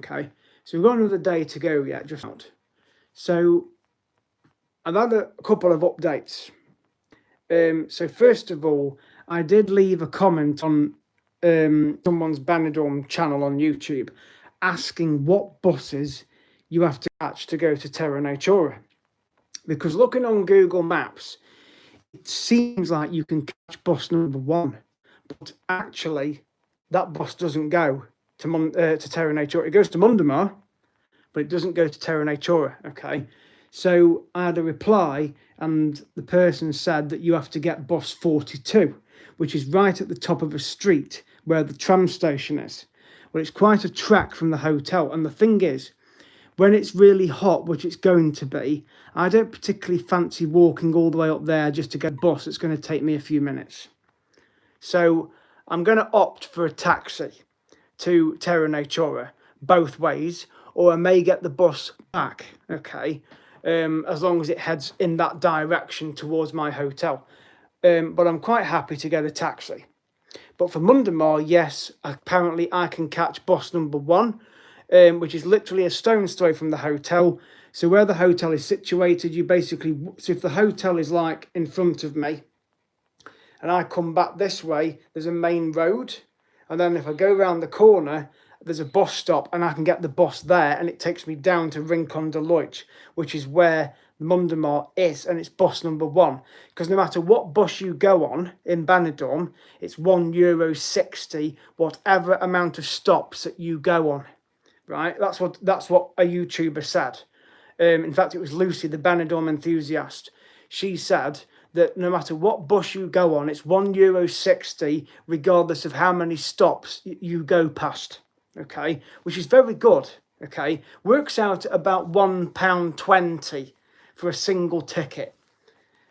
Okay, so we've got another day to go yet, just out. So I've had a couple of updates. So first of all, I did leave a comment on someone's Benidorm channel on YouTube asking what buses you have to catch to go to Terra Natura. Because looking on Google Maps, it seems like you can catch bus number 1, but actually that bus doesn't go to Terra Natura. It goes to Mundamar, but it doesn't go to Terra Natura, okay? So I had a reply, and the person said that you have to get bus 42, which is right at the top of a street where the tram station is. Well, it's quite a trek from the hotel, and the thing is, when it's really hot, which it's going to be, I don't particularly fancy walking all the way up there just to get a bus. It's going to take me a few minutes. So I'm going to opt for a taxi to Terra Natura both ways, or I may get the bus back, okay, as long as it heads in that direction towards my hotel. But I'm quite happy to get a taxi. But for Mundamar, yes, apparently I can catch bus number 1, which is literally a stone's throw from the hotel. So where the hotel is situated, you basically, so if the hotel is like in front of me, and I come back this way, there's a main road, and then if I go around the corner, there's a bus stop, and I can get the bus there, and it takes me down to Rincon de Leute, which is where Mundamar is, and it's bus number 1. Because no matter what bus you go on in Benidorm, it's €1.60, whatever amount of stops that you go on. Right? That's what a YouTuber said. In fact, it was Lucy, the Benidorm enthusiast. She said that no matter what bus you go on, it's €1.60, regardless of how many stops you go past. Okay, which is very good. Okay, works out at about £1.20 for a single ticket.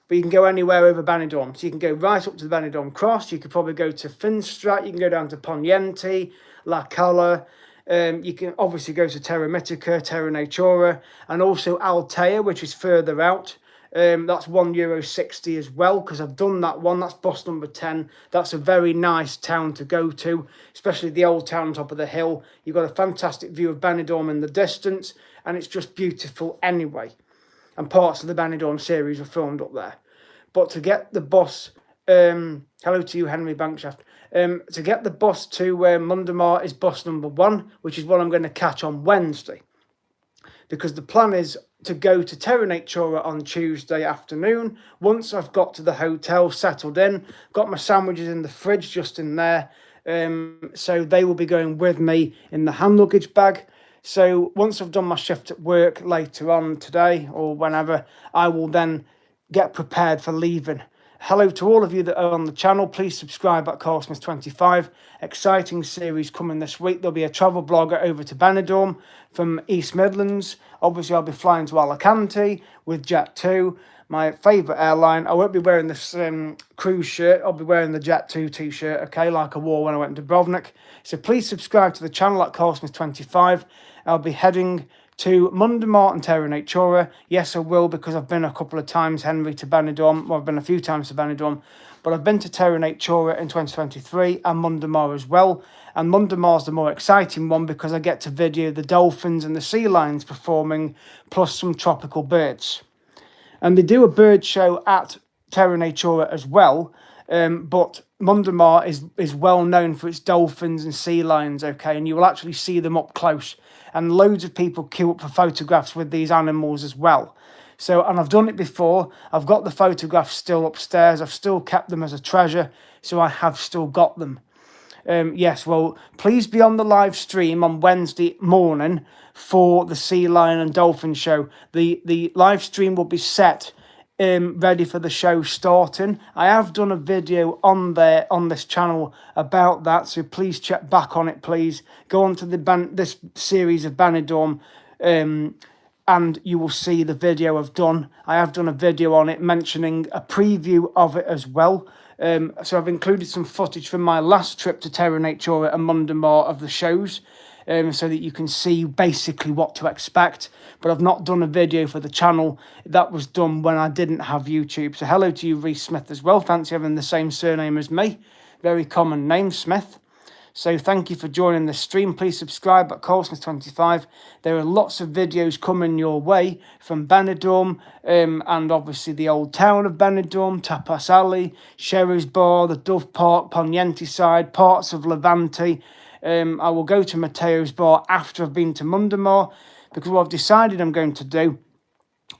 But you can go anywhere over Benidorm. So you can go right up to the Benidorm Cross. You could probably go to Finstrat. You can go down to Poniente, La Cala. You can obviously go to Terra Mitica, Terra Natura, and also Altea, which is further out. That's €1.60 as well, because I've done that one. That's bus number 10. That's a very nice town to go to, especially the old town on top of the hill. You've got a fantastic view of Benidorm in the distance, and it's just beautiful anyway. And parts of the Benidorm series were filmed up there. But to get the bus, hello to you, Henry Bankshaft. To get the bus to Mundamar is bus number 1, which is what I'm going to catch on Wednesday. Because the plan is to go to Terra Natura on Tuesday afternoon. Once I've got to the hotel, settled in, got my sandwiches in the fridge just in there. So they will be going with me in the hand luggage bag. So once I've done my shift at work later on today or whenever, I will then get prepared for leaving. Hello to all of you that are on the channel. Please subscribe at CarlSmith25. Exciting series coming this week. There'll be a travel blogger over to Benidorm from East Midlands. Obviously, I'll be flying to Alicante with Jet2, my favourite airline. I won't be wearing this cruise shirt. I'll be wearing the Jet2 t-shirt, okay, like I wore when I went to Dubrovnik. So please subscribe to the channel at CarlSmith25. I'll be heading to Mundamar and Terra Natura. Yes, I will, because I've been a couple of times, Henry, to Benidorm. Well, I've been a few times to Benidorm, but I've been to Terra Natura in 2023 and Mundamar as well. And Mundamar's the more exciting one because I get to video the dolphins and the sea lions performing, plus some tropical birds. And they do a bird show at Terra Natura as well, but Mundamar is well known for its dolphins and sea lions, okay, and you will actually see them up close. And loads of people queue up for photographs with these animals as well. So, and I've done it before. I've got the photographs still upstairs. I've still kept them as a treasure. So I have still got them. Yes, well, please be on the live stream on Wednesday morning for the sea lion and dolphin show. The live stream will be set ready for the show starting. I have done a video on this channel about that, so please check back on it. Please go on to this series of Benidorm, and you will see the video I've done. I have done a video on it mentioning a preview of it as well. So I've included some footage from my last trip to Terra Natura and Mundamar of the shows, so that you can see basically what to expect. But I've not done a video for the channel. That was done when I didn't have YouTube. So hello to you, Reese Smith, as well. Fancy having the same surname as me. Very common name, Smith. So thank you for joining the stream. Please subscribe at Carlsmith25. There are lots of videos coming your way from Benidorm, and obviously the old town of Benidorm, Tapas Alley, Sherry's Bar, the Dove Park, Poniente side, parts of Levante. I will go to Matteo's Bar after I've been to Mundamar, because what I've decided I'm going to do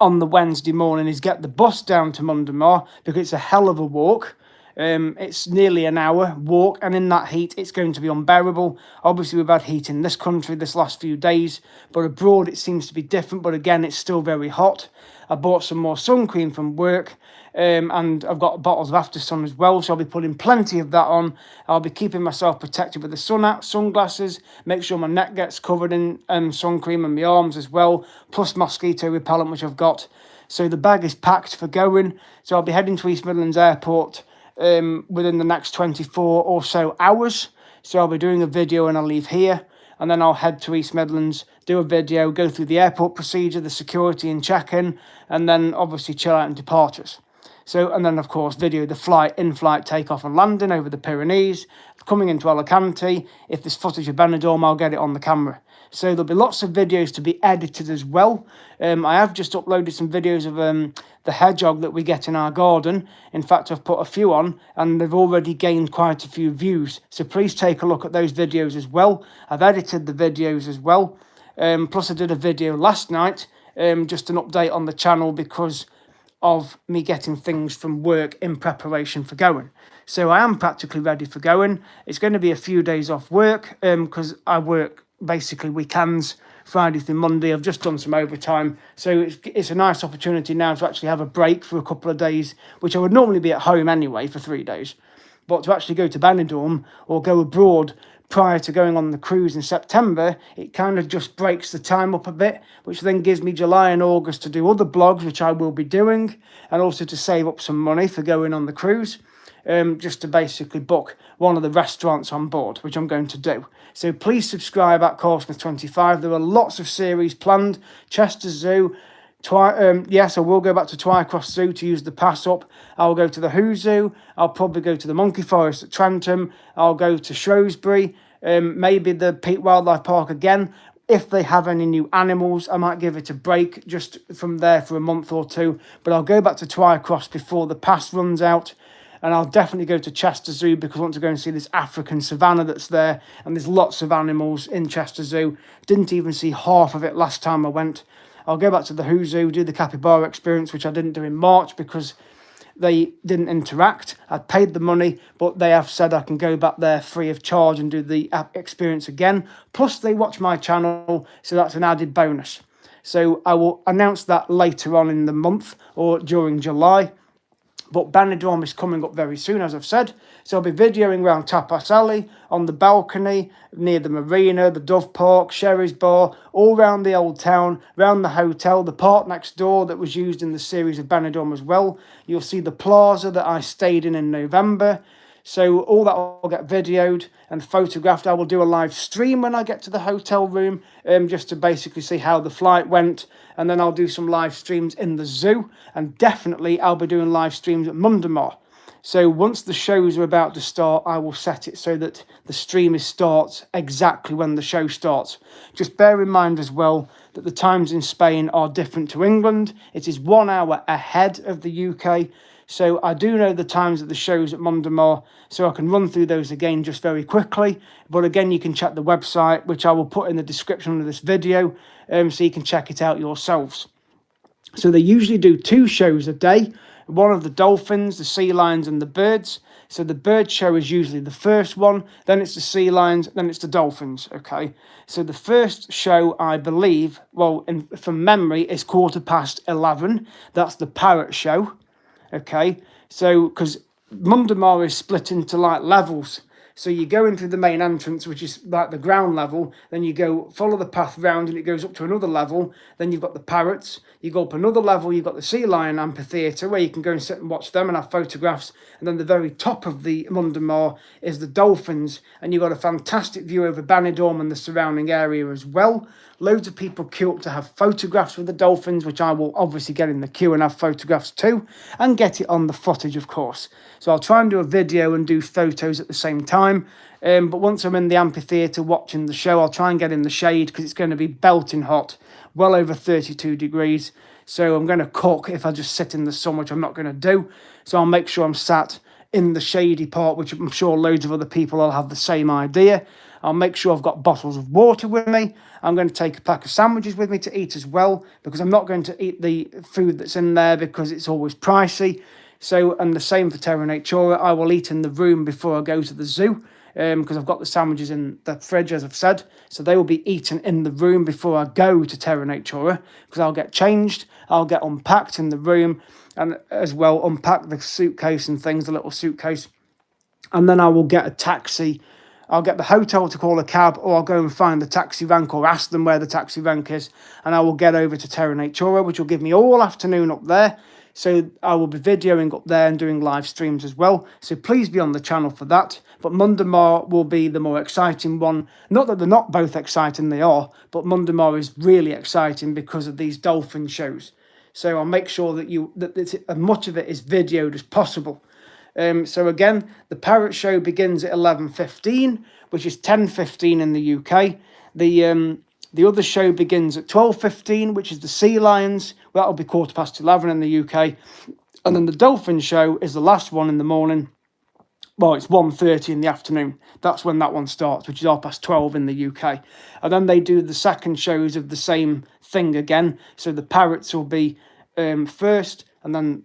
on the Wednesday morning is get the bus down to Mundamar, because it's a hell of a walk. It's nearly an hour walk, and in that heat it's going to be unbearable. Obviously we've had heat in this country this last few days, but abroad it seems to be different. But again, it's still very hot. I bought some more sun cream from work, and I've got bottles of After Sun as well, so I'll be putting plenty of that on. I'll be keeping myself protected with the sunglasses, make sure my neck gets covered in sun cream, and my arms as well, plus mosquito repellent, which I've got. So the bag is packed for going. So I'll be heading to East Midlands Airport within the next 24 or so hours. So I'll be doing a video when I leave here, and then I'll head to East Midlands, do a video, go through the airport procedure, the security and check-in, and then obviously chill out and departures. So, and then of course video the flight, in-flight takeoff and landing over the Pyrenees, coming into Alicante. If there's footage of Benidorm, I'll get it on the camera. So there'll be lots of videos to be edited as well. I have just uploaded some videos of the hedgehog that we get in our garden. In fact, I've put a few on, and they've already gained quite a few views. So please take a look at those videos as well. I've edited the videos as well. Plus I did a video last night, just an update on the channel because of me getting things from work in preparation for going. So I am practically ready for going. It's going to be a few days off work, because I work basically weekends, Friday through Monday. I've just done some overtime, so it's a nice opportunity now to actually have a break for a couple of days, which I would normally be at home anyway for 3 days. But to actually go to Benidorm or go abroad prior to going on the cruise in September, it kind of just breaks the time up a bit, which then gives me July and August to do other blogs, which I will be doing, and also to save up some money for going on the cruise, just to basically book one of the restaurants on board, which I'm going to do. So please subscribe at Carlsmith25. There are lots of series planned. Chester Zoo. Yes, I will go back to Twycross Zoo to use the pass up. I'll go to the Who Zoo. I'll probably go to the Monkey Forest at Trentham. I'll go to Shrewsbury. Maybe the Peak Wildlife Park again. If they have any new animals, I might give it a break just from there for a month or two. But I'll go back to Twycross before the pass runs out. And I'll definitely go to Chester Zoo because I want to go and see this African savannah that's there. And there's lots of animals in Chester Zoo. Didn't even see half of it last time I went. I'll go back to the Who Zoo, do the capybara experience, which I didn't do in March because they didn't interact. I'd paid the money, but they have said I can go back there free of charge and do the experience again. Plus, they watch my channel, so that's an added bonus. So I will announce that later on in the month or during July. But Benidorm is coming up very soon, as I've said. So I'll be videoing around Tapas Alley, on the balcony, near the marina, the Dove Park, Sherry's Bar, all around the old town, around the hotel, the park next door that was used in the series of Benidorm as well. You'll see the plaza that I stayed in November. So all that will get videoed and photographed. I will do a live stream when I get to the hotel room, just to basically see how the flight went. And then I'll do some live streams in the zoo. And definitely I'll be doing live streams at Mundamar. So once the shows are about to start, I will set it so that the stream starts exactly when the show starts. Just bear in mind as well that the times in Spain are different to England. It is 1 hour ahead of the UK. So I do know the times of the shows at Mundamar, so I can run through those again just very quickly. But again, you can check the website, which I will put in the description of this video, so you can check it out yourselves. So they usually do 2 shows a day, one of the dolphins, the sea lions and the birds. So the bird show is usually the first one, then it's the sea lions, then it's the dolphins, okay? So the first show, I believe, from memory, is 11:15. That's the parrot show. Okay, so because Mundamar is split into like levels. So you go into the main entrance, which is like the ground level. Then you go follow the path round and it goes up to another level. Then you've got the parrots. You go up another level. You've got the sea lion amphitheatre where you can go and sit and watch them and have photographs. And then the very top of the Mundamar is the dolphins. And you've got a fantastic view over Benidorm and the surrounding area as well. Loads of people queue up to have photographs with the dolphins, which I will obviously get in the queue and have photographs too, and get it on the footage, of course. So I'll try and do a video and do photos at the same time. time. But once I'm in the amphitheatre watching the show, I'll try and get in the shade because it's going to be belting hot, well over 32 degrees. So I'm going to cook if I just sit in the sun, which I'm not going to do. So I'll make sure I'm sat in the shady part, which I'm sure loads of other people will have the same idea. I'll make sure I've got bottles of water with me. I'm going to take a pack of sandwiches with me to eat as well, because I'm not going to eat the food that's in there because it's always pricey. So, and the same for Terra Natura. I will eat in the room before I go to the zoo, because I've got the sandwiches in the fridge, as I've said. So they will be eaten in the room before I go to Terra Natura, because I'll get changed, I'll get unpacked in the room, and as well unpack the suitcase and things, the little suitcase. And then I will get a taxi. I'll get the hotel to call a cab, or I'll go and find the taxi rank or ask them where the taxi rank is, and I will get over to Terra Natura, which will give me all afternoon up there. So I will be videoing up there and doing live streams as well. So please be on the channel for that. But Mundamar will be the more exciting one. Not that they're not both exciting, they are. But Mundamar is really exciting because of these dolphin shows. So I'll make sure that as much of it is videoed as possible. So again, the parrot show begins at 11:15, which is 10:15 in the UK. The other show begins at 12:15, which is the sea lions. Well, that'll be 11:15 in the UK. And then the dolphin show is the last one in the morning. Well, it's 1:30 in the afternoon. That's when that one starts, which is 12:30 in the UK. And then they do the second shows of the same thing again. So the parrots will be first, and then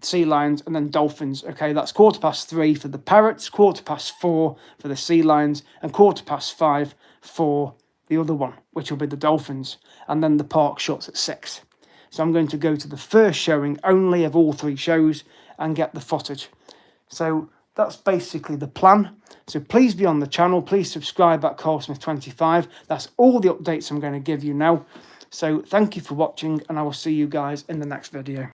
sea lions, and then dolphins. Okay, that's 3:15 for the parrots, 4:15 for the sea lions, and 5:15 for the other one, which will be the dolphins. And then the park shuts at 6. So I'm going to go to the first showing only of all 3 shows and get the footage. So that's basically the plan. So please be on the channel. Please subscribe at CarlSmith25. That's all the updates I'm going to give you now. So thank you for watching, and I will see you guys in the next video.